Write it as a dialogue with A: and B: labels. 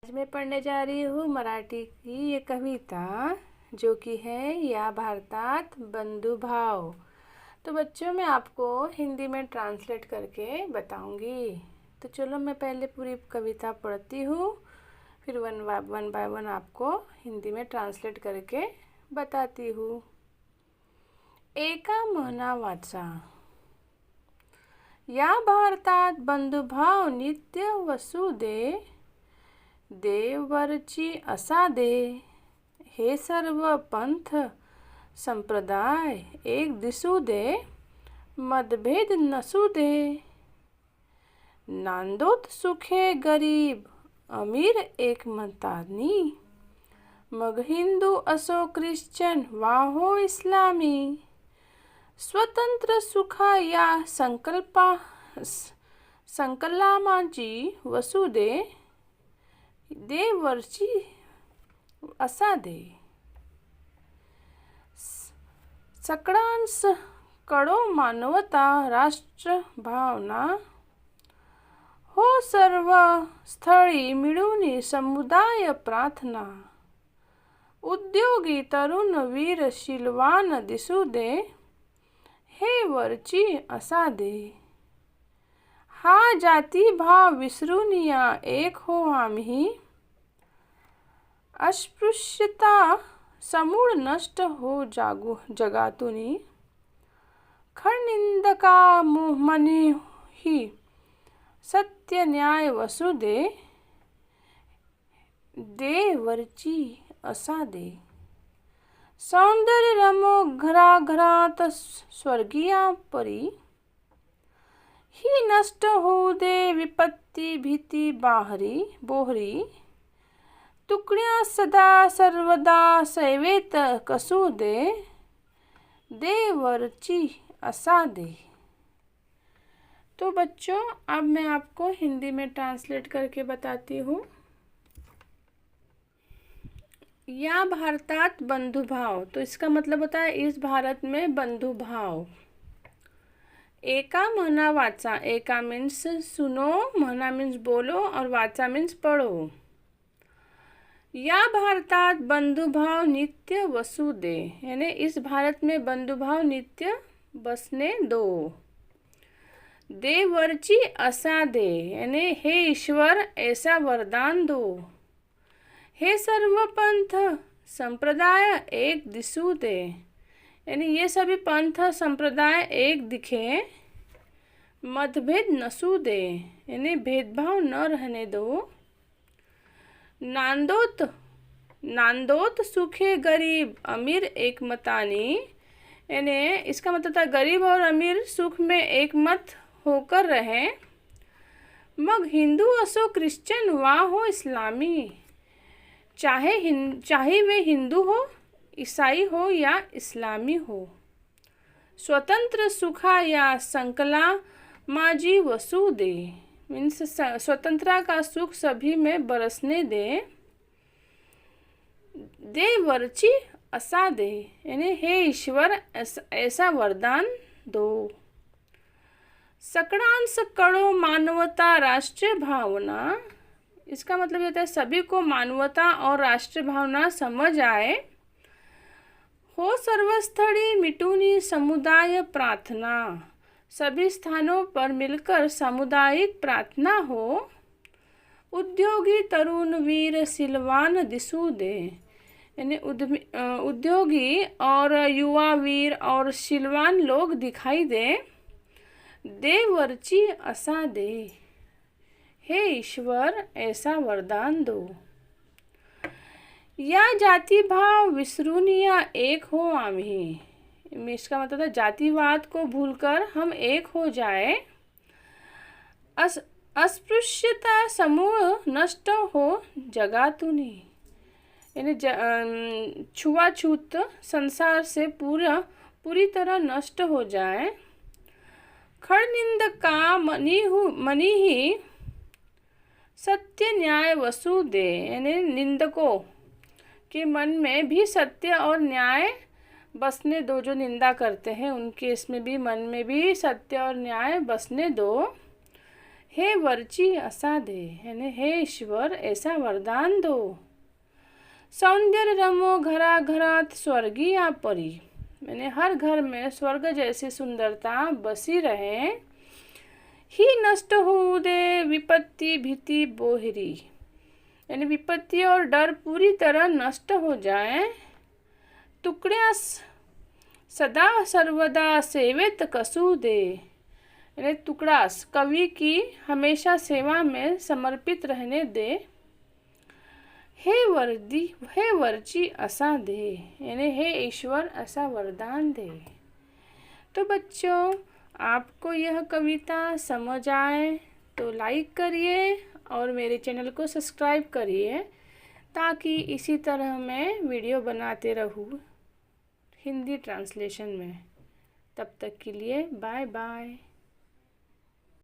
A: आज मैं पढ़ने जा रही हूँ मराठी की ये कविता जो कि है या भारतात बंधुभाव। तो बच्चों मैं आपको हिंदी में ट्रांसलेट करके बताऊंगी। तो चलो मैं पहले पूरी कविता पढ़ती हूँ, फिर वन बाय वन आपको हिंदी में ट्रांसलेट करके बताती हूँ। एका म्हणावाचा, या भारतात बंधुभाव नित्य वसुदे, देववरची असा दे, हे सर्व पंथ संप्रदाय एक दिसू दे, मतभेद नसू दे, नांदोत सुखे गरीब अमीर एकमतानी, मग हिंदू असो ख्रिश्चन वा हो इस्लामी, स्वतंत्र सुखा या संकल्पामाची वसू दे, देववरची असा दे, सगळ्यांस कडो मानवता राष्ट्र भावना, हो सर्व स्थळी मिळून समुदाय प्रार्थना, उद्योगी तरुण वीर शीलवान दिसू दे, हे वरची असा दे, हा जाती भाव विसरून या एक हो आम्ही, अस्पृश्यता समूळ नष्ट हो जगातून, खळनिंदका मनीही सत्य न्याय वसू दे, देववरची असा दे, सौंदर्य रमो घराघरात स्वर्गीया परी, ही नष्ट होऊ दे विपत्ती भीती बोहरी, तुकड्या सदा सर्वदा सेवेत कसू दे, देववरची असा दे। तो बच्चों अब मैं आपको हिंदी में ट्रांसलेट करके बताती हूँ। या भारतात बंधुभाव, तो इसका मतलब होता है इस भारत में बंधुभाव। एका म्हणा वाचा, एका मीन्स सुनो, म्हणा मीन्स बोलो और वाचा मीन्स पढ़ो। या भारतात बंधुभाव नित्य वसू दे, यानी इस भारत में बंधुभाव नित्य बसने दो। देववरची असा दे, यानी हे ईश्वर ऐसा वरदान दो। हे सर्व पंथ संप्रदाय एक दिसू दे, यानी ये सभी पंथ संप्रदाय एक दिखे। मतभेद नसू दे, यानी भेदभाव न रहने दो। नांदोत सुखे गरीब अमीर एकमतानी, यानी इसका मतलब था गरीब और अमीर सुख में एकमत होकर रहे। मग हिंदू असो क्रिश्चियन वा हो इस्लामी, चाहे वे हिंदू हो, ईसाई हो या इस्लामी हो। स्वतंत्र सुखा या संकला माजी वसू दे, मीन्स स्वतंत्रता का सुख सभी में बरसने दे। देववरची असा दे, यानी हे ईश्वर ऐसा वरदान दो। सगळ्यांस कळो मानवता राष्ट्रीय भावना, इसका मतलब होता है सभी को मानवता और राष्ट्रीय भावना समझ आए। हो सर्वस्थळी मिटूनी समुदाय प्रार्थना, सभी स्थानों पर मिलकर सामुदायिक प्रार्थना हो। उद्योगी तरुण वीर सिलवान दिसू दे, यानी उद्योगी और युवा वीर और सिलवान लोग दिखाई दे। देववरची असा दे, हे ईश्वर ऐसा वरदान दो। या जाति भाव विसरून या एक हो आम्ही, इसका मतलब है जातिवाद को भूलकर हम एक हो जाए। अस्पृश्यता समूह नष्ट हो जगातूनी, यानी छुआछूत संसार से पूरी तरह नष्ट हो जाए। खळनिंदका मनीही सत्य न्याय वसू दे, यानी निंदकों के मन में भी सत्य और न्याय बसने दो। जो निंदा करते हैं उनके इसमें भी मन में भी सत्य और न्याय बसने दो। हे वर्ची असा दे, यानी हे ईश्वर ऐसा वरदान दो। सौंदर्य रमो घरा घरात स्वर्गीय परी, यानी हर घर में स्वर्ग जैसी सुंदरता बसी रहे। ही नष्ट हो दे विपत्ति भीति बोहरी, यानी विपत्ति और डर पूरी तरह नष्ट हो जाए। टुकड़िया सदा सर्वदा सेवित कसू दे, यानी टुकड़ास कवि की हमेशा सेवा में समर्पित रहने दे। हे वर्ची असा दे, यानी हे ईश्वर ऐसा वरदान दे। तो बच्चों, आपको यह कविता समझ आए तो लाइक करिए और मेरे चैनल को सब्सक्राइब करिए, ताकि इसी तरह मैं वीडियो बनाते रहूँ हिंदी ट्रांसलेशन में। तब तक के लिए बाय बाय।